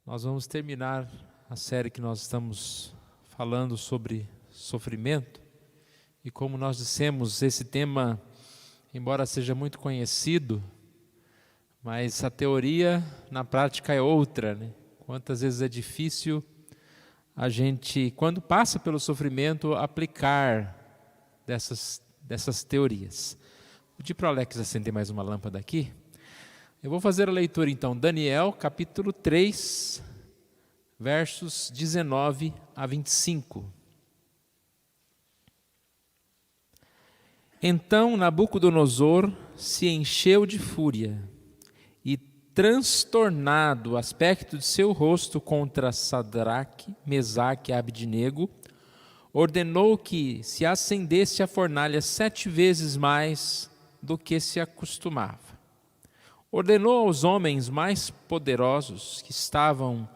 Nós vamos terminar a série que nós estamos falando sobre sofrimento. E como nós dissemos, esse tema, embora seja muito conhecido, mas a teoria na prática é outra, né? Quantas vezes é difícil a gente, quando passa pelo sofrimento, aplicar dessas teorias. Vou pedir para o Alex acender mais uma lâmpada aqui. Eu vou fazer a leitura então, Daniel, capítulo 3, versos 19 a 25. Então Nabucodonosor se encheu de fúria e, transtornado o aspecto de seu rosto contra Sadraque, Mesaque e Abidnego, ordenou que se acendesse a fornalha 7 vezes mais do que se acostumava. Ordenou aos homens mais poderosos que estavam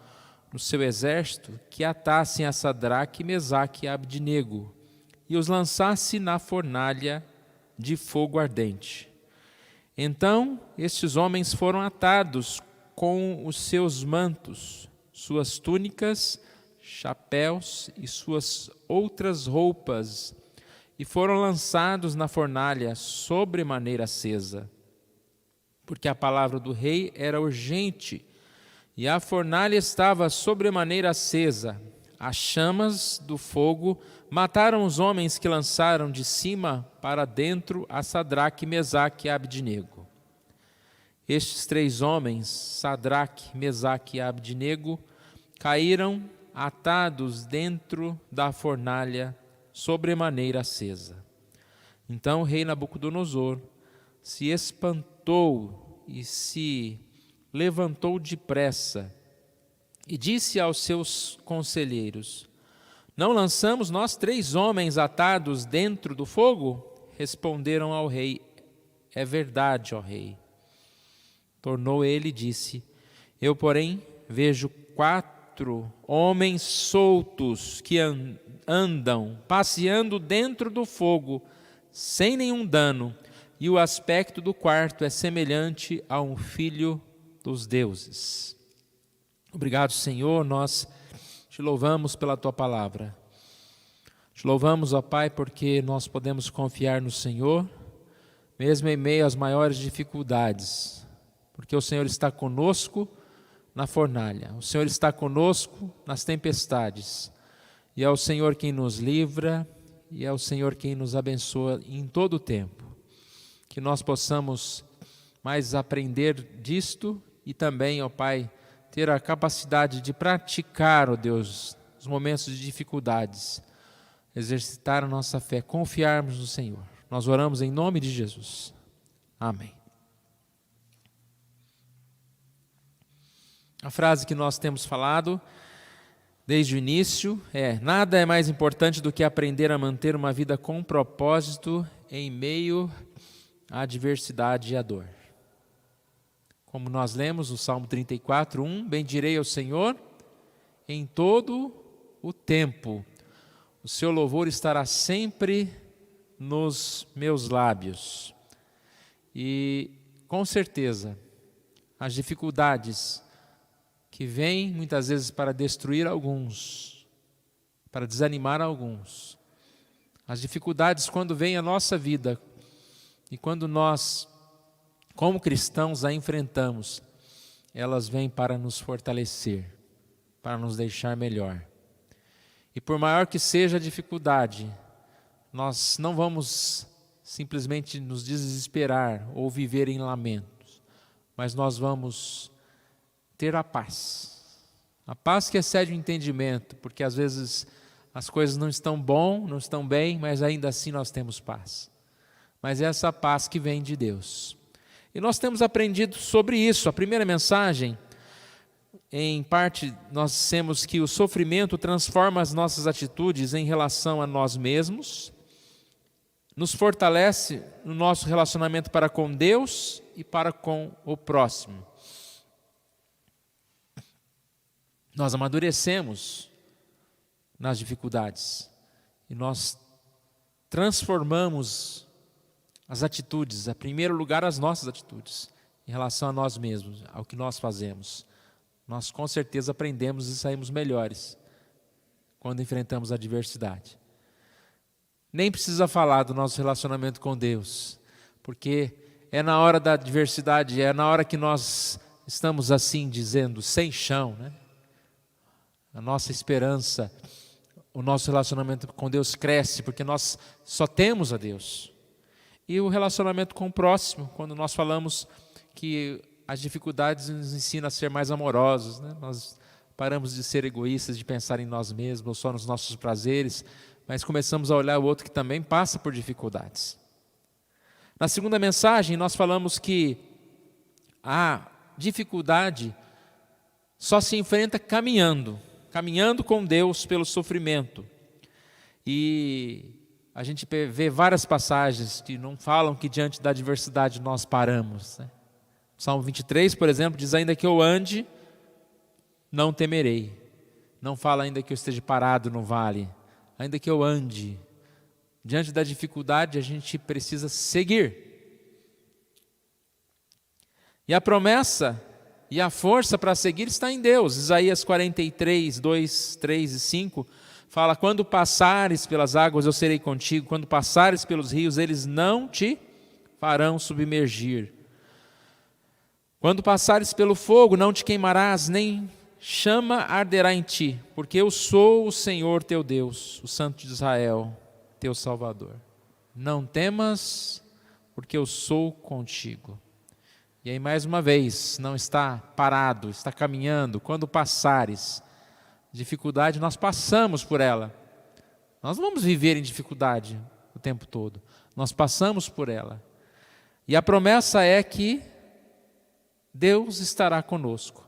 no seu exército que atassem a Sadraque, Mesaque e Abidnego e os lançasse na fornalha de fogo ardente. Então estes homens foram atados com os seus mantos, suas túnicas, chapéus e suas outras roupas, e foram lançados na fornalha sobremaneira acesa, porque a palavra do rei era urgente, e a fornalha estava sobremaneira acesa. As chamas do fogo mataram os homens que lançaram de cima para dentro a Sadraque, Mesaque e Abidnego. Estes 3 homens, Sadraque, Mesaque e Abidnego, caíram atados dentro da fornalha sobremaneira acesa. Então o rei Nabucodonosor se espantou e se levantou depressa e disse aos seus conselheiros: não lançamos nós 3 homens atados dentro do fogo? Responderam ao rei: é verdade, ó rei. Tornou ele e disse: eu, porém, vejo 4 homens soltos que andam passeando dentro do fogo sem nenhum dano, e o aspecto do quarto é semelhante a um filho dos deuses. Obrigado, Senhor, nós te louvamos pela tua palavra. Te louvamos, ó Pai, porque nós podemos confiar no Senhor, mesmo em meio às maiores dificuldades, porque o Senhor está conosco na fornalha, o Senhor está conosco nas tempestades, e é o Senhor quem nos livra, e é o Senhor quem nos abençoa em todo o tempo. Que nós possamos mais aprender disto e também, ó Pai, ter a capacidade de praticar, ó Deus, os momentos de dificuldades, exercitar a nossa fé, confiarmos no Senhor. Nós oramos em nome de Jesus. Amém. A frase que nós temos falado desde o início é: nada é mais importante do que aprender a manter uma vida com propósito em meio à adversidade e à dor. Como nós lemos o Salmo 34, 1, bendirei ao Senhor em todo o tempo, o seu louvor estará sempre nos meus lábios. E com certeza, as dificuldades que vêm muitas vezes para destruir alguns, para desanimar alguns, as dificuldades quando vêm à nossa vida e quando nós, como cristãos, a enfrentamos, elas vêm para nos fortalecer, para nos deixar melhor. E por maior que seja a dificuldade, nós não vamos simplesmente nos desesperar ou viver em lamentos, mas nós vamos ter a paz que excede o entendimento, porque às vezes as coisas não estão bem, mas ainda assim nós temos paz. Mas é essa paz que vem de Deus. E nós temos aprendido sobre isso. A primeira mensagem, em parte, nós dissemos que o sofrimento transforma as nossas atitudes em relação a nós mesmos, nos fortalece no nosso relacionamento para com Deus e para com o próximo. Nós amadurecemos nas dificuldades e nós transformamos as atitudes, em primeiro lugar as nossas atitudes, em relação a nós mesmos, ao que nós fazemos. nós com certeza aprendemos e saímos melhores quando enfrentamos a adversidade. Nem precisa falar do nosso relacionamento com Deus, porque é na hora da adversidade, é na hora que nós estamos assim dizendo, sem chão, né? A nossa esperança, o nosso relacionamento com Deus cresce, porque nós só temos a Deus. E o relacionamento com o próximo, quando nós falamos que as dificuldades nos ensinam a ser mais amorosos, né? Nós paramos de ser egoístas, de pensar em nós mesmos, ou só nos nossos prazeres, mas começamos a olhar o outro que também passa por dificuldades. Na segunda mensagem, nós falamos que a dificuldade só se enfrenta caminhando com Deus pelo sofrimento. E a gente vê várias passagens que não falam que diante da adversidade nós paramos, né? Salmo 23, por exemplo, diz: ainda que eu ande, não temerei. Não fala ainda que eu esteja parado no vale. Ainda que eu ande. Diante da dificuldade, a gente precisa seguir. E a promessa e a força para seguir está em Deus. Isaías 43, 2, 3 e 5 fala: quando passares pelas águas, eu serei contigo. Quando passares pelos rios, eles não te farão submergir. Quando passares pelo fogo, não te queimarás, nem chama arderá em ti, porque eu sou o Senhor teu Deus, o Santo de Israel, teu Salvador. Não temas, porque eu sou contigo. E aí mais uma vez, não está parado, está caminhando. Quando passares dificuldade, nós passamos por ela. Nós não vamos viver em dificuldade o tempo todo. Nós passamos por ela. E a promessa é que Deus estará conosco.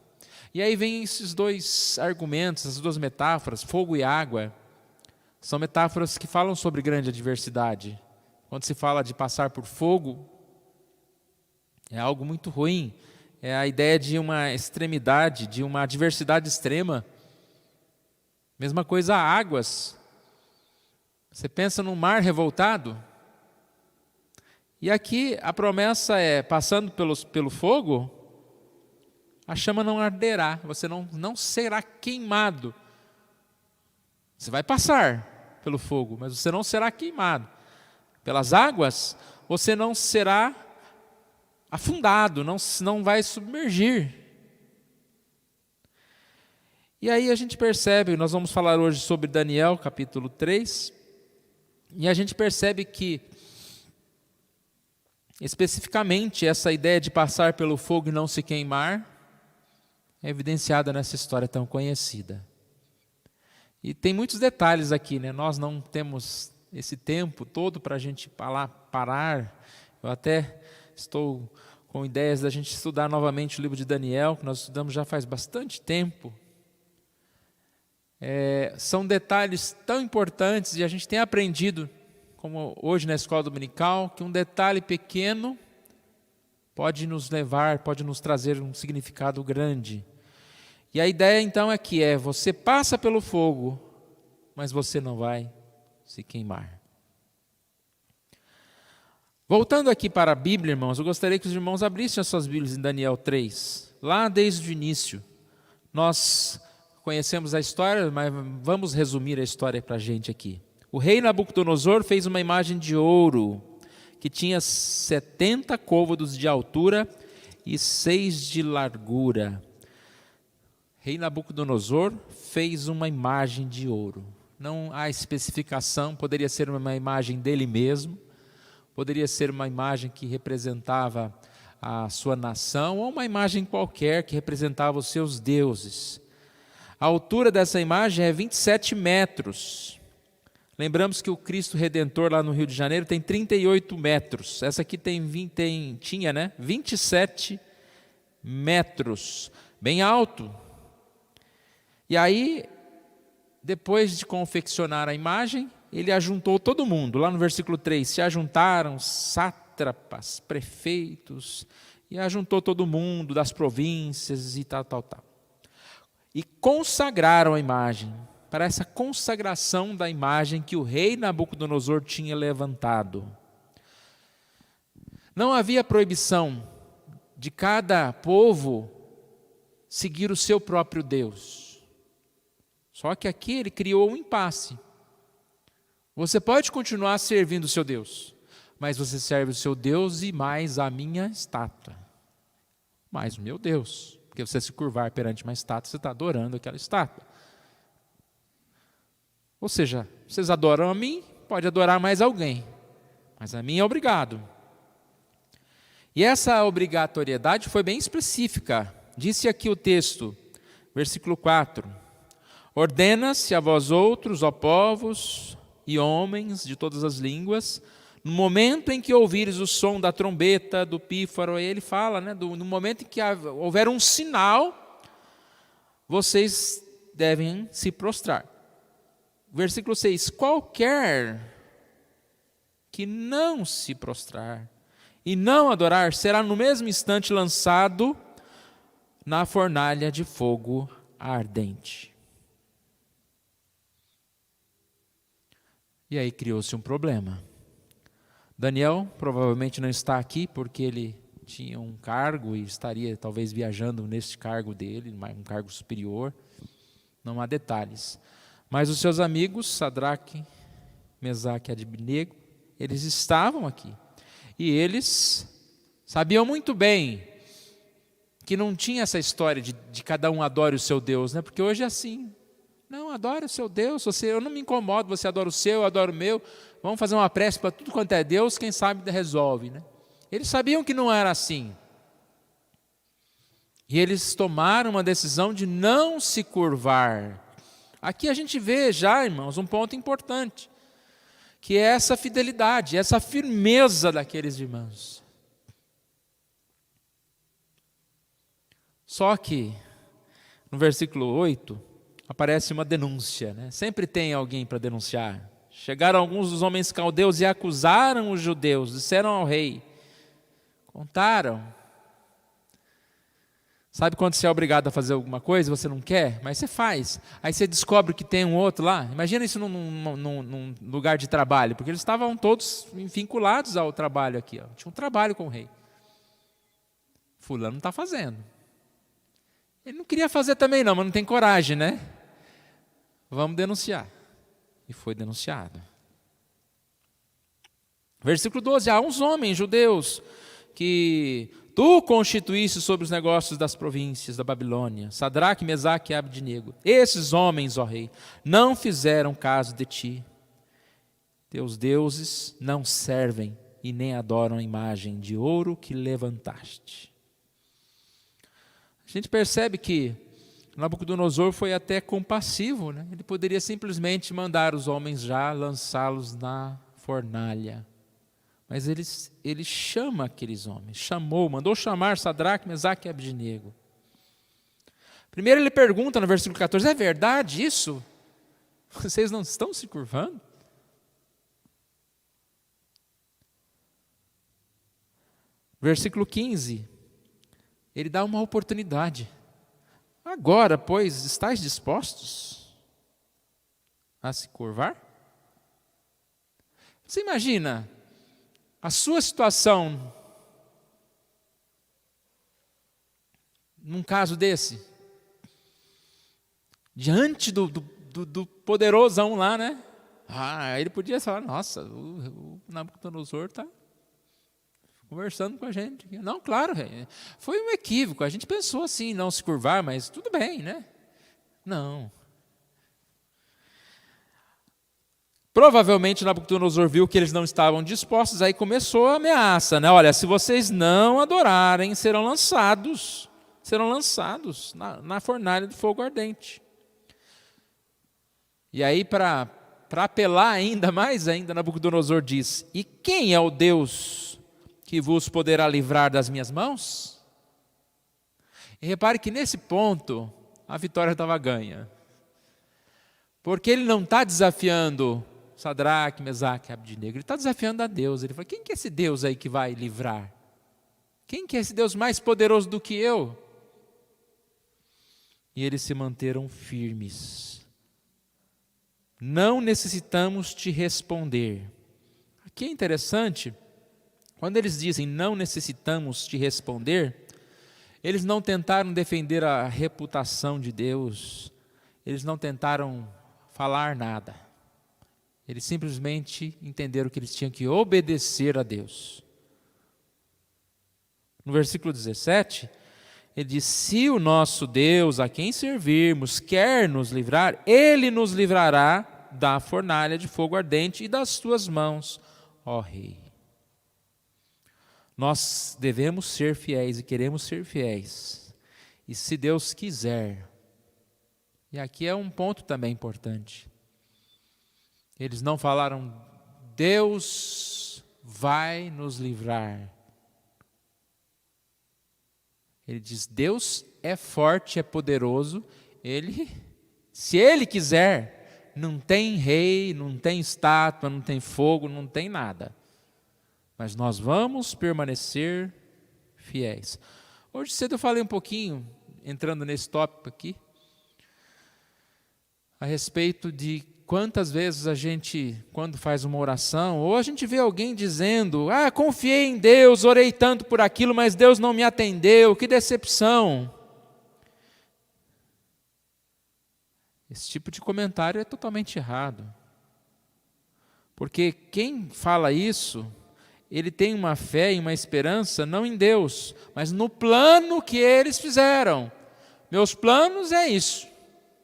E aí vem esses dois argumentos, essas duas metáforas, fogo e água. São metáforas que falam sobre grande adversidade. Quando se fala de passar por fogo, é algo muito ruim. É a ideia de uma extremidade, de uma adversidade extrema. Mesma coisa, águas. Você pensa num mar revoltado. E aqui a promessa é, passando pelo fogo, a chama não arderá, você não será queimado. Você vai passar pelo fogo, mas você não será queimado. Pelas águas, você não será afundado, não vai submergir. E aí a gente percebe, nós vamos falar hoje sobre Daniel, capítulo 3, e a gente percebe que, especificamente, essa ideia de passar pelo fogo e não se queimar, é evidenciada nessa história tão conhecida. E tem muitos detalhes aqui, né? Nós não temos esse tempo todo para a gente parar. Eu até estou com ideias da gente estudar novamente o livro de Daniel, que nós estudamos já faz bastante tempo. São detalhes tão importantes e a gente tem aprendido, como hoje na escola dominical, que um detalhe pequeno pode nos levar, pode nos trazer um significado grande. E a ideia então é que você passa pelo fogo, mas você não vai se queimar. Voltando aqui para a Bíblia, irmãos, eu gostaria que os irmãos abrissem as suas Bíblias em Daniel 3. Lá desde o início, nós conhecemos a história, mas vamos resumir a história para a gente aqui. O rei Nabucodonosor fez uma imagem de ouro, que tinha 70 côvados de altura e 6 de largura. Rei Nabucodonosor fez uma imagem de ouro. Não há especificação, poderia ser uma imagem dele mesmo, poderia ser uma imagem que representava a sua nação, ou uma imagem qualquer que representava os seus deuses. A altura dessa imagem é 27 metros. Lembramos que o Cristo Redentor lá no Rio de Janeiro tem 38 metros. Essa aqui tinha 27 metros. Bem alto. E aí, depois de confeccionar a imagem, ele ajuntou todo mundo. Lá no versículo 3, se ajuntaram sátrapas, prefeitos, e ajuntou todo mundo das províncias e tal. E consagraram a imagem, para essa consagração da imagem que o rei Nabucodonosor tinha levantado. Não havia proibição de cada povo seguir o seu próprio Deus. Só que aqui ele criou um impasse. Você pode continuar servindo o seu Deus, mas você serve o seu Deus e mais a minha estátua. Mais o meu Deus. Porque você se curvar perante uma estátua, você está adorando aquela estátua. Ou seja, vocês adoram a mim, pode adorar mais alguém, mas a mim é obrigado. E essa obrigatoriedade foi bem específica. Disse aqui o texto, versículo 4: ordena-se a vós outros, ó povos e homens de todas as línguas, no momento em que ouvires o som da trombeta, do pífaro, aí ele fala, no momento em que houver um sinal, vocês devem se prostrar. Versículo 6: qualquer que não se prostrar e não adorar, será no mesmo instante lançado na fornalha de fogo ardente. E aí criou-se um problema. Daniel provavelmente não está aqui porque ele tinha um cargo e estaria talvez viajando neste cargo dele, um cargo superior. Não há detalhes. Mas os seus amigos, Sadraque, Mesaque e Abednego, eles estavam aqui. E eles sabiam muito bem que não tinha essa história de cada um adore o seu Deus, porque hoje é assim. Não, adore o seu Deus, eu não me incomodo, você adora o seu, eu adoro o meu, vamos fazer uma prece para tudo quanto é Deus, quem sabe resolve. Eles sabiam que não era assim. E eles tomaram uma decisão de não se curvar. Aqui a gente vê já, irmãos, um ponto importante, que é essa fidelidade, essa firmeza daqueles irmãos. Só que, no versículo 8, aparece uma denúncia. Sempre tem alguém para denunciar. Chegaram alguns dos homens caldeus e acusaram os judeus, disseram ao rei, contaram. Sabe quando você é obrigado a fazer alguma coisa e você não quer? Mas você faz. Aí você descobre que tem um outro lá. Imagina isso num lugar de trabalho, porque eles estavam todos vinculados ao trabalho aqui. Tinha um trabalho com o rei. Fulano não está fazendo. Ele não queria fazer também não, mas não tem coragem, Vamos denunciar. E foi denunciado. Versículo 12. Há uns homens judeus que tu constituíste sobre os negócios das províncias da Babilônia, Sadraque, Mesaque e Abednego. Esses homens, ó rei, não fizeram caso de ti. Teus deuses não servem e nem adoram a imagem de ouro que levantaste. A gente percebe que Nabucodonosor foi até compassivo, Ele poderia simplesmente mandar os homens já lançá-los na fornalha. Mas ele chama aqueles homens, mandou chamar Sadraque, Mesaque e Abednego. Primeiro ele pergunta no versículo 14, é verdade isso? Vocês não estão se curvando? Versículo 15, ele dá uma oportunidade. Agora, pois, estáis dispostos a se curvar? Você imagina a sua situação num caso desse? Diante do poderosão lá, ele podia falar, nossa, o Nabucodonosor está conversando com a gente. Não, claro, foi um equívoco, a gente pensou assim, não se curvar, mas tudo bem, Não. Provavelmente Nabucodonosor viu que eles não estavam dispostos, aí começou a ameaça, Olha, se vocês não adorarem, serão lançados na fornalha de fogo ardente. E aí, para apelar ainda mais, Nabucodonosor diz, e quem é o Deus que vos poderá livrar das minhas mãos? E repare que nesse ponto, a vitória estava ganha. Porque ele não está desafiando Sadraque, Mesaque e Abednego, ele está desafiando a Deus. Ele fala, quem que é esse Deus aí que vai livrar? Quem que é esse Deus mais poderoso do que eu? E eles se manteram firmes. Não necessitamos te responder. Aqui é interessante, quando eles dizem não necessitamos te responder, Eles não tentaram defender a reputação de Deus, eles não tentaram falar nada. Eles simplesmente entenderam que eles tinham que obedecer a Deus. No versículo 17, ele diz: se o nosso Deus, a quem servirmos, quer nos livrar, Ele nos livrará da fornalha de fogo ardente e das tuas mãos, ó Rei. Nós devemos ser fiéis e queremos ser fiéis. E se Deus quiser, e aqui é um ponto também importante, eles não falaram, Deus vai nos livrar. Ele diz, Deus é forte, é poderoso, se Ele quiser, não tem rei, não tem estátua, não tem fogo, não tem nada. Mas nós vamos permanecer fiéis. Hoje cedo eu falei um pouquinho, entrando nesse tópico aqui, a respeito de quantas vezes a gente, quando faz uma oração, ou a gente vê alguém dizendo, confiei em Deus, orei tanto por aquilo, mas Deus não me atendeu, que decepção. Esse tipo de comentário é totalmente errado. Porque quem fala isso, ele tem uma fé e uma esperança, não em Deus, mas no plano que eles fizeram. Meus planos é isso,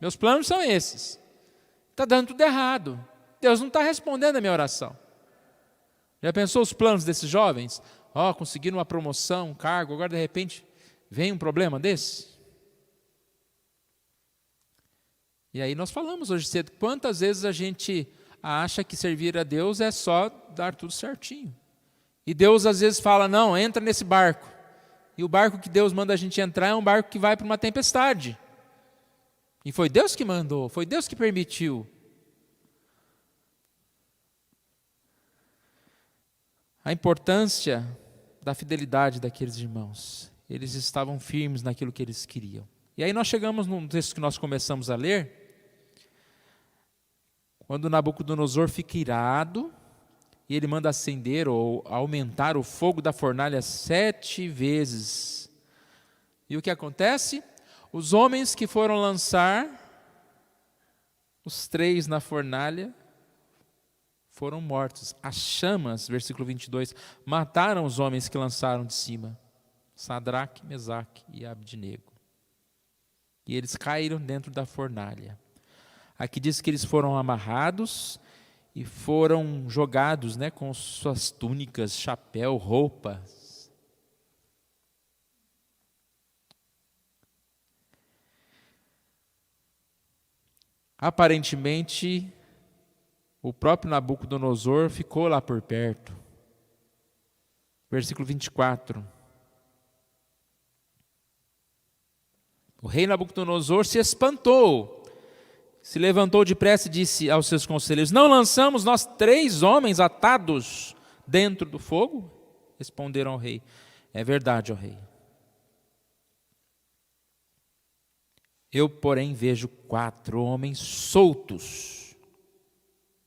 meus planos são esses. Está dando tudo errado. Deus não está respondendo a minha oração. Já pensou os planos desses jovens? Conseguiram uma promoção, um cargo, agora de repente vem um problema desse? E aí nós falamos hoje cedo, quantas vezes a gente acha que servir a Deus é só dar tudo certinho. E Deus às vezes fala, não, entra nesse barco. E o barco que Deus manda a gente entrar é um barco que vai para uma tempestade. E foi Deus que mandou, foi Deus que permitiu. A importância da fidelidade daqueles irmãos. Eles estavam firmes naquilo que eles queriam. E aí nós chegamos num texto que nós começamos a ler, quando Nabucodonosor fica irado, e ele manda acender ou aumentar o fogo da fornalha 7 vezes. E o que acontece? Os homens que foram lançar os 3 na fornalha foram mortos. As chamas, versículo 22, mataram os homens que lançaram de cima, Sadraque, Mesaque e Abdenego. E eles caíram dentro da fornalha. Aqui diz que eles foram amarrados e foram jogados, com suas túnicas, chapéu, roupas. Aparentemente, o próprio Nabucodonosor ficou lá por perto. Versículo 24. O rei Nabucodonosor se espantou, se levantou depressa e disse aos seus conselheiros, não lançamos nós 3 homens atados dentro do fogo? Responderam ao rei, é verdade, ó rei. Eu, porém, vejo 4 homens soltos,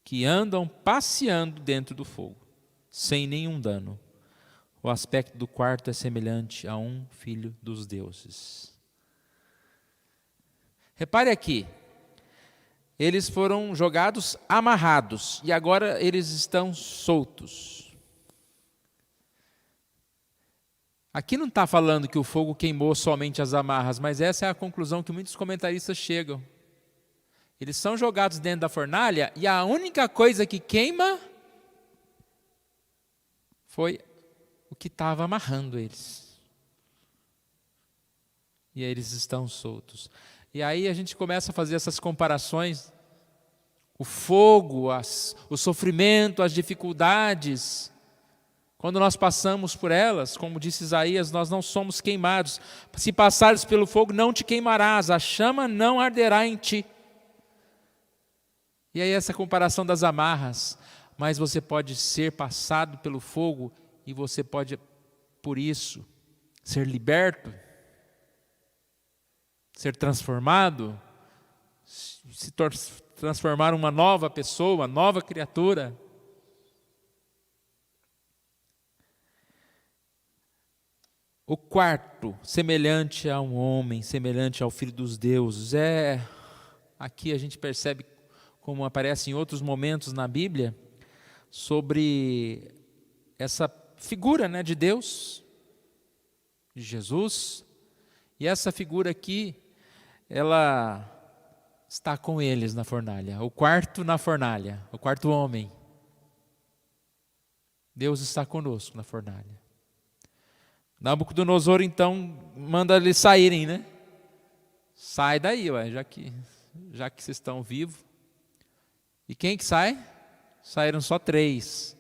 que andam passeando dentro do fogo, sem nenhum dano. O aspecto do quarto é semelhante a um filho dos deuses. Repare aqui, eles foram jogados amarrados, e agora eles estão soltos. Aqui não está falando que o fogo queimou somente as amarras, mas essa é a conclusão que muitos comentaristas chegam. Eles são jogados dentro da fornalha, e a única coisa que queima foi o que estava amarrando eles. E aí eles estão soltos. E aí a gente começa a fazer essas comparações. O fogo, o sofrimento, as dificuldades. Quando nós passamos por elas, como disse Isaías, nós não somos queimados. Se passares pelo fogo, não te queimarás, a chama não arderá em ti. E aí essa comparação das amarras. Mas você pode ser passado pelo fogo e você pode, por isso, ser liberto. Ser transformado, se transformar uma nova pessoa, uma nova criatura. O quarto, semelhante a um homem, semelhante ao Filho dos deuses. Aqui a gente percebe, como aparece em outros momentos na Bíblia, sobre essa figura, né, de Deus, de Jesus. E essa figura aqui, ela está com eles na fornalha. O quarto na fornalha, o quarto homem. Deus está conosco na fornalha. Nabucodonosor, então, manda eles saírem, né? Sai daí, já que vocês estão vivos. E quem que sai? Saíram só 3.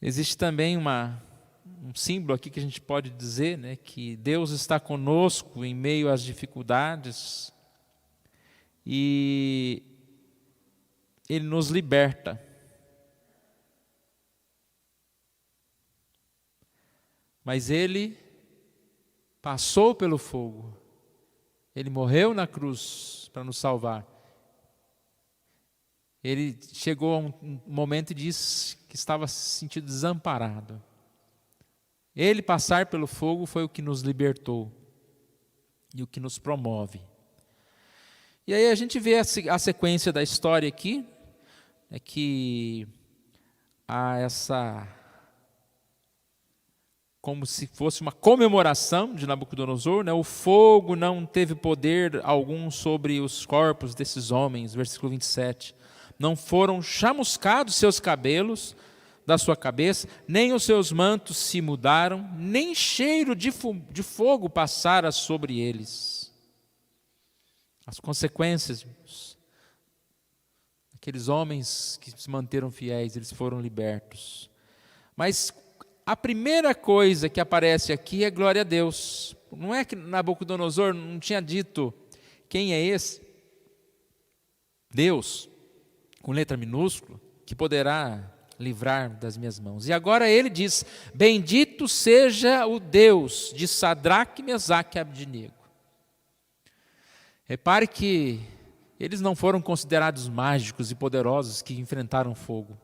Existe também um símbolo aqui que a gente pode dizer, né, que Deus está conosco em meio às dificuldades e Ele nos liberta. Mas Ele passou pelo fogo, Ele morreu na cruz para nos salvar. Ele chegou a um momento e disse que estava se sentindo desamparado. Ele passar pelo fogo foi o que nos libertou e o que nos promove. E aí a gente vê a sequência da história aqui, é que há como se fosse uma comemoração de Nabucodonosor, né? O fogo não teve poder algum sobre os corpos desses homens, versículo 27. Não foram chamuscados seus cabelos da sua cabeça, nem os seus mantos se mudaram, nem cheiro de fogo passara sobre eles. As consequências, aqueles homens que se manteram fiéis, eles foram libertos. Mas a primeira coisa que aparece aqui é glória a Deus. Não é que Nabucodonosor não tinha dito quem é esse? Deus, com letra minúscula, que poderá livrar das minhas mãos. E agora ele diz: bendito seja o Deus de Sadraque, Mesaque e Abdenego. Repare que eles não foram considerados mágicos e poderosos que enfrentaram fogo.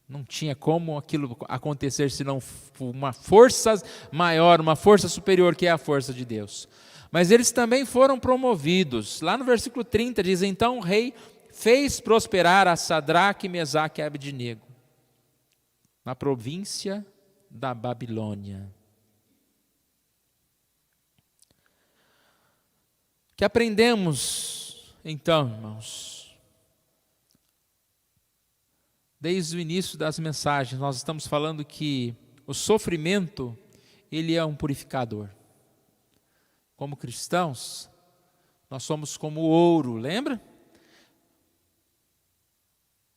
Não tinha como aquilo acontecer senão uma força maior, uma força superior, que é a força de Deus. Mas eles também foram promovidos. Lá no versículo 30 diz: então o rei fez prosperar a Sadraque, Mesaque e Abdenego na província da Babilônia. O que aprendemos então, irmãos? Desde o início das mensagens, nós estamos falando que o sofrimento, ele é um purificador. Como cristãos, nós somos como o ouro, lembra?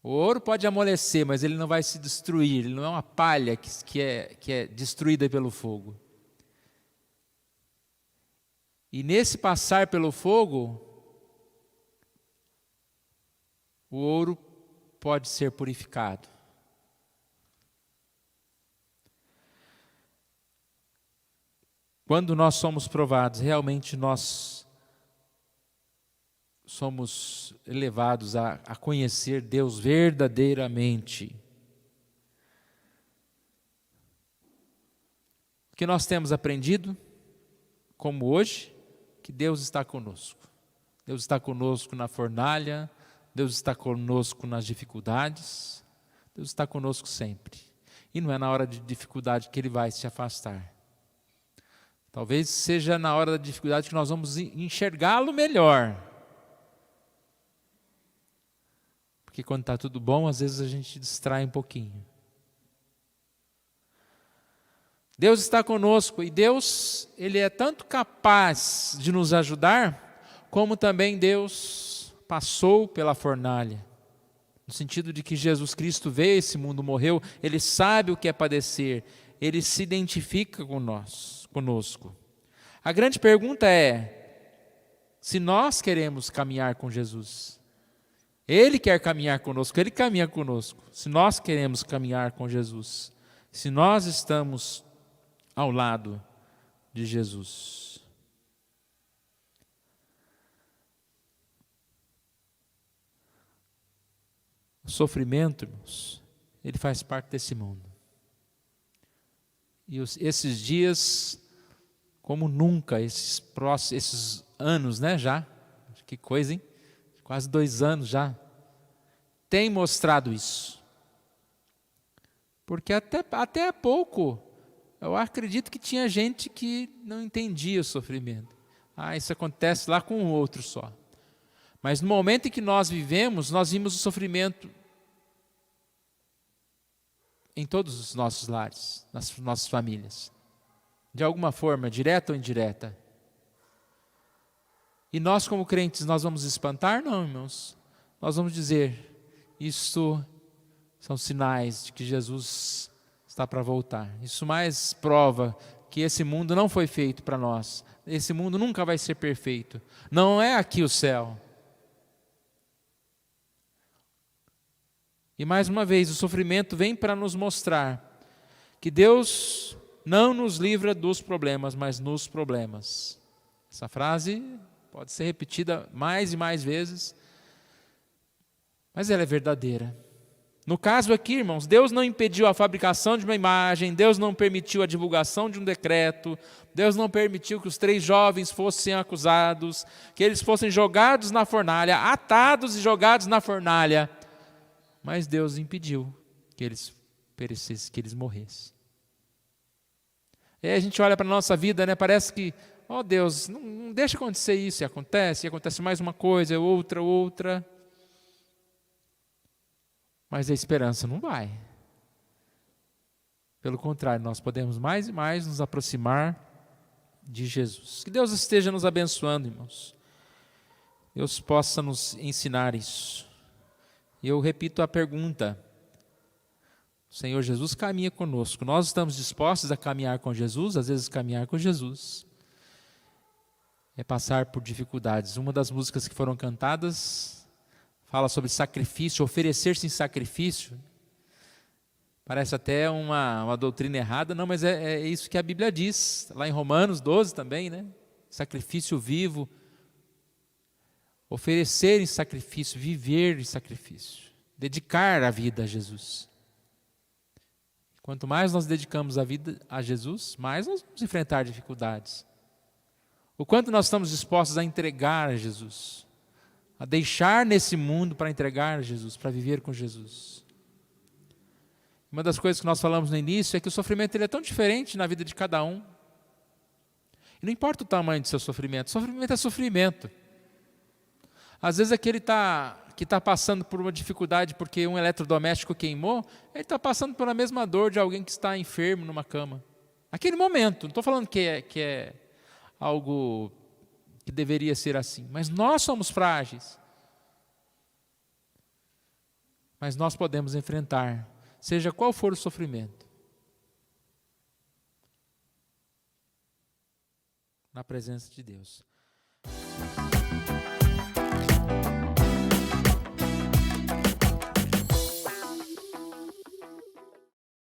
O ouro pode amolecer, mas ele não vai se destruir, ele não é uma palha que é destruída pelo fogo. E nesse passar pelo fogo, o ouro pode ser purificado. Quando nós somos provados, realmente nós somos levados a conhecer Deus verdadeiramente. O que nós temos aprendido, como hoje, que Deus está conosco. Deus está conosco na fornalha, Deus está conosco nas dificuldades, Deus está conosco sempre. E não é na hora de dificuldade que Ele vai se afastar. Talvez seja na hora da dificuldade que nós vamos enxergá-lo melhor. Porque quando está tudo bom, às vezes a gente distrai um pouquinho. Deus está conosco e Deus, Ele é tanto capaz de nos ajudar, como também Deus passou pela fornalha. No sentido de que Jesus Cristo veio a esse mundo, morreu, Ele sabe o que é padecer, Ele se identifica conosco. A grande pergunta é, se nós queremos caminhar com Jesus. Ele quer caminhar conosco, Ele caminha conosco. Se nós queremos caminhar com Jesus, se nós estamos ao lado de Jesus. O sofrimento, irmãos, ele faz parte desse mundo. E esses dias, como nunca, esses anos, né, já, que coisa, hein? Quase 2 anos já, tem mostrado isso. Porque até há pouco, eu acredito que tinha gente que não entendia o sofrimento. Isso acontece lá com o outro só. Mas no momento em que nós vivemos, nós vimos o sofrimento em todos os nossos lares, nas nossas famílias. De alguma forma, direta ou indireta. E nós como crentes, nós vamos espantar? Não, irmãos. Nós vamos dizer, isto são sinais de que Jesus está para voltar. Isso mais prova que esse mundo não foi feito para nós. Esse mundo nunca vai ser perfeito. Não é aqui o céu. E mais uma vez, o sofrimento vem para nos mostrar que Deus não nos livra dos problemas, mas nos problemas. Essa frase pode ser repetida mais e mais vezes, mas ela é verdadeira. No caso aqui, irmãos, Deus não impediu a fabricação de uma imagem, Deus não permitiu a divulgação de um decreto, Deus não permitiu que os 3 jovens fossem acusados, que eles fossem jogados na fornalha, atados e jogados na fornalha. Mas Deus impediu que eles perecessem, que eles morressem. E aí a gente olha para a nossa vida, né? Parece que, Deus, não deixa acontecer isso, e acontece mais uma coisa, outra. Mas a esperança não vai. Pelo contrário, nós podemos mais e mais nos aproximar de Jesus. Que Deus esteja nos abençoando, irmãos. Deus possa nos ensinar isso. E eu repito a pergunta. O Senhor Jesus caminha conosco. Nós estamos dispostos a caminhar com Jesus? Às vezes caminhar com Jesus é passar por dificuldades. Uma das músicas que foram cantadas fala sobre sacrifício, oferecer-se em sacrifício. Parece até uma doutrina errada, não, mas é isso que a Bíblia diz, lá em Romanos 12 também, né? Sacrifício vivo, oferecer em sacrifício, viver em sacrifício, dedicar a vida a Jesus. Quanto mais nós dedicamos a vida a Jesus, mais nós vamos enfrentar dificuldades. O quanto nós estamos dispostos a entregar a Jesus, a deixar nesse mundo para entregar a Jesus, para viver com Jesus. Uma das coisas que nós falamos no início é que o sofrimento ele é tão diferente na vida de cada um. E não importa o tamanho do seu sofrimento é sofrimento. Às vezes aquele que está passando por uma dificuldade porque um eletrodoméstico queimou, ele está passando pela mesma dor de alguém que está enfermo numa cama. Naquele momento, não estou falando que é algo que deveria ser assim, mas nós somos frágeis. Mas nós podemos enfrentar, seja qual for o sofrimento, na presença de Deus.